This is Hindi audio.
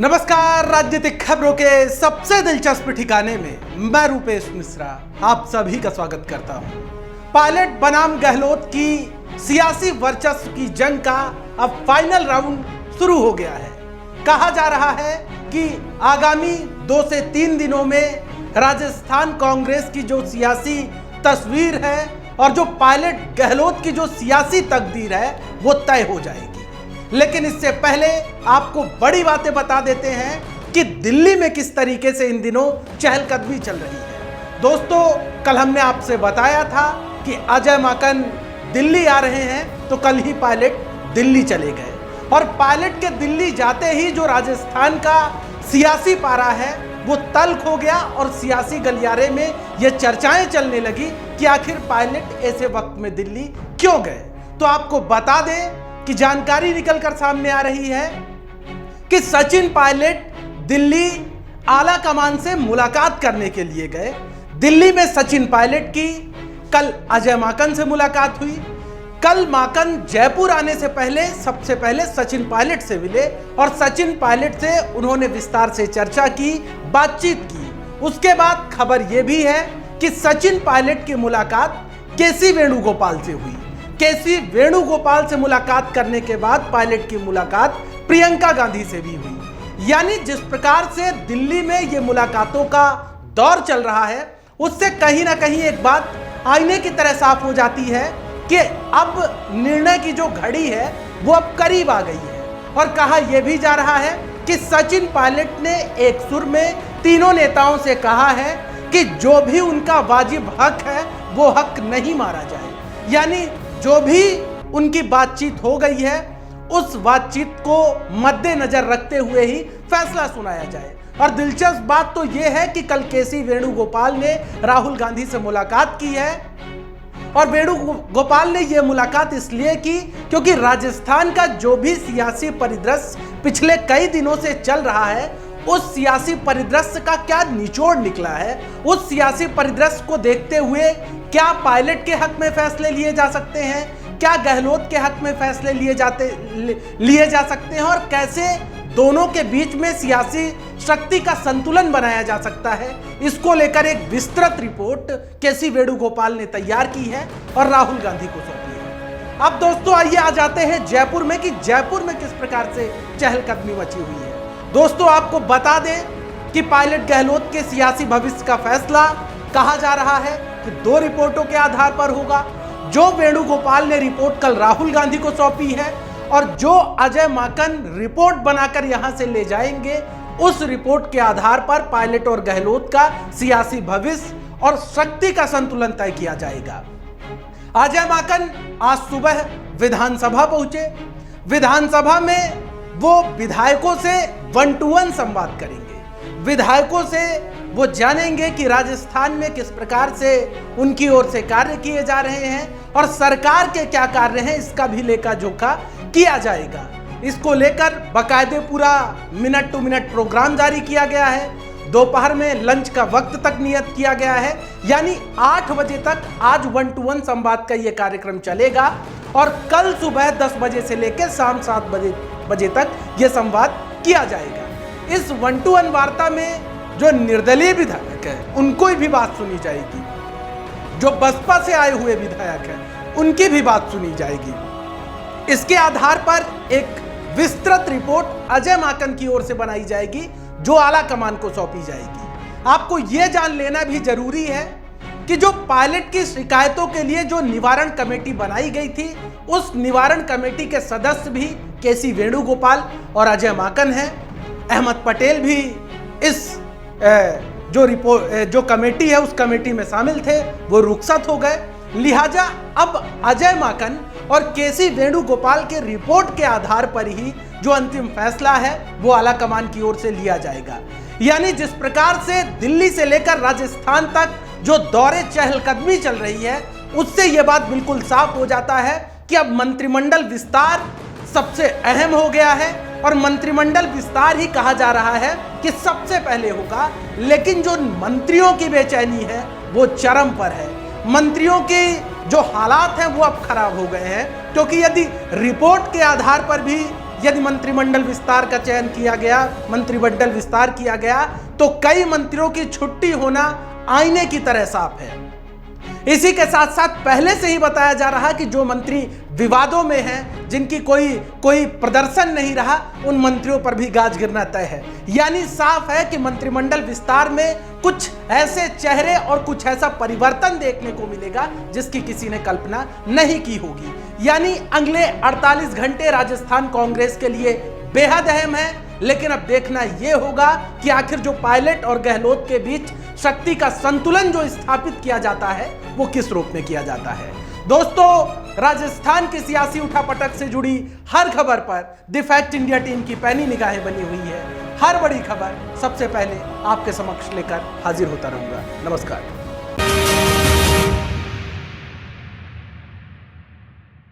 नमस्कार। राजनीतिक खबरों के सबसे दिलचस्प ठिकाने में मैं रूपेश मिश्रा आप सभी का स्वागत करता हूं। पायलट बनाम गहलोत की सियासी वर्चस्व की जंग का अब फाइनल राउंड शुरू हो गया है। कहा जा रहा है कि आगामी 2 से 3 दिनों में राजस्थान कांग्रेस की जो सियासी तस्वीर है और जो पायलट गहलोत की जो सियासी तकदीर है वो तय हो जाएगी। लेकिन इससे पहले आपको बड़ी बातें बता देते हैं कि दिल्ली में किस तरीके से इन दिनों चहलकदमी चल रही है। दोस्तों, कल हमने आपसे बताया था कि अजय माकन दिल्ली आ रहे हैं, तो कल ही पायलट दिल्ली चले गए और पायलट के दिल्ली जाते ही जो राजस्थान का सियासी पारा है वो तल्ख हो गया और सियासी गलियारे में ये चर्चाएं चलने लगी कि आखिर पायलट ऐसे वक्त में दिल्ली क्यों गए। तो आपको बता दें कि जानकारी निकलकर सामने आ रही है कि सचिन पायलट दिल्ली आला कमान से मुलाकात करने के लिए गए। दिल्ली में सचिन पायलट की कल अजय माकन से मुलाकात हुई। कल माकन जयपुर आने से पहले सबसे पहले सचिन पायलट से मिले और सचिन पायलट से उन्होंने विस्तार से चर्चा की, बातचीत की। उसके बाद खबर यह भी है कि सचिन पायलट की मुलाकात केसी वेणुगोपाल से हुई। केसी वेणुगोपाल से मुलाकात करने के बाद पायलट की मुलाकात प्रियंका गांधी से भी हुई। यानी जिस प्रकार से दिल्ली में ये मुलाकातों का दौर चल रहा है उससे कहीं ना कहीं एक बात आईने की तरह साफ हो जाती है कि अब निर्णय की जो घड़ी है वो अब करीब आ गई है। और कहा यह भी जा रहा है कि सचिन पायलट ने एक सुर में तीनों नेताओं से कहा है कि जो भी उनका वाजिब हक है वो हक नहीं मारा जाए। यानी जो भी उनकी बातचीत हो गई है उस बातचीत को मद्देनजर रखते हुए ही फैसला सुनाया जाए। और दिलचस्प बात तो यह है कि कल केसी वेणुगोपाल ने राहुल गांधी से मुलाकात की है और वेणुगोपाल ने यह मुलाकात इसलिए की क्योंकि राजस्थान का जो भी सियासी परिदृश्य पिछले कई दिनों से चल रहा है उस सियासी परिदृश्य का क्या निचोड़ निकला है। उस सियासी परिदृश्य को देखते हुए क्या पायलट के हक में फैसले लिए जा सकते हैं, क्या गहलोत के हक में फैसले लिए जा सकते हैं और कैसे दोनों के बीच में सियासी शक्ति का संतुलन बनाया जा सकता है, इसको लेकर एक विस्तृत रिपोर्ट केसी वेणुगोपाल ने तैयार की है और राहुल गांधी को सौंपी है। अब दोस्तों आइए आ जाते हैं जयपुर में कि जयपुर में किस प्रकार से चहलकदमी मची हुई है। दोस्तों आपको बता दें कि पायलट गहलोत के सियासी भविष्य का फैसला कहा जा रहा है कि 2 रिपोर्टों के आधार पर होगा। जो वेणुगोपाल ने रिपोर्ट कल राहुल गांधी को सौंपी है और जो अजय माकन रिपोर्ट बनाकर यहां से ले जाएंगे उस रिपोर्ट के आधार पर पायलट और गहलोत का सियासी भविष्य और शक्ति का संतुलन तय किया जाएगा। अजय माकन आज सुबह विधानसभा पहुंचे। विधानसभा में वो विधायकों से 1-to-1 संवाद करेंगे। विधायकों से वो जानेंगे कि राजस्थान में किस प्रकार से उनकी ओर से कार्य किए जा रहे हैं और सरकार के क्या कार्य हैं इसका भी लेखा जोखा किया जाएगा। इसको लेकर बाकायदे पूरा मिनट टू मिनट प्रोग्राम जारी किया गया है। दोपहर में लंच का वक्त तक नियत किया गया है। यानी 8 बजे तक आज 1-to-1 संवाद का ये कार्यक्रम चलेगा और कल सुबह 10 बजे से लेकर शाम 7 बजे तक यह संवाद किया जाएगा। इस 1-to-1 वार्ता में जो निर्दलीय विधायक है उनको भी बात सुनी जाएगी, जो बसपा से आए हुए विधायक हैं उनकी भी बात सुनी जाएगी। इसके आधार पर एक विस्तृत रिपोर्ट अजय माकन की ओर से बनाई जाएगी जो आला कमान को सौंपी जाएगी। आपको यह जान लेना भी जरूरी है कि जो पायलट की शिकायतों के लिए जो निवारण कमेटी बनाई गई थी उस निवारण कमेटी के सदस्य भी केसी वेणुगोपाल और अजय माकन हैं। अहमद पटेल भी इस जो कमेटी है उस कमेटी में शामिल थे, वो रुखसत हो गए। लिहाजा अब अजय माकन और केसी वेणुगोपाल के रिपोर्ट के आधार पर ही जो अंतिम फैसला है वो आला कमान की ओर से लिया जाएगा। यानी जिस प्रकार से दिल्ली से लेकर राजस्थान तक जो दौरे चहलकदमी चल रही है उससे यह बात बिल्कुल साफ हो जाता है कि अब मंत्रिमंडल विस्तार सबसे अहम हो गया है और मंत्रिमंडल विस्तार ही कहा जा रहा है कि सबसे पहले होगा। लेकिन जो मंत्रियों की बेचैनी है वो चरम पर है। मंत्रियों के जो हालात हैं वो अब खराब हो गए हैं क्योंकि यदि रिपोर्ट के आधार पर भी यदि मंत्रिमंडल विस्तार का चयन किया गया, मंत्रिमंडल विस्तार किया गया, तो कई मंत्रियों की छुट्टी होना आईने की तरह साफ है। इसी के साथ साथ पहले से ही बताया जा रहा कि जो मंत्री विवादों में हैं, जिनकी कोई प्रदर्शन नहीं रहा, उन मंत्रियों पर भी गाज गिरना तय है। यानी साफ है कि मंत्रिमंडल विस्तार में कुछ ऐसे चेहरे और कुछ ऐसा परिवर्तन देखने को मिलेगा जिसकी किसी ने कल्पना नहीं की होगी। यानी अगले 48 घंटे राजस्थान कांग्रेस के लिए बेहद अहम है। लेकिन अब देखना यह होगा कि आखिर जो पायलट और गहलोत के बीच शक्ति का संतुलन जो स्थापित किया जाता है वो किस रूप में किया जाता है। दोस्तों, राजस्थान की सियासी उठापटक से जुड़ी हर खबर पर द फैक्ट इंडिया टीम की पैनी निगाहें बनी हुई है। हर बड़ी खबर सबसे पहले आपके समक्ष लेकर हाजिर होता रहूंगा। नमस्कार।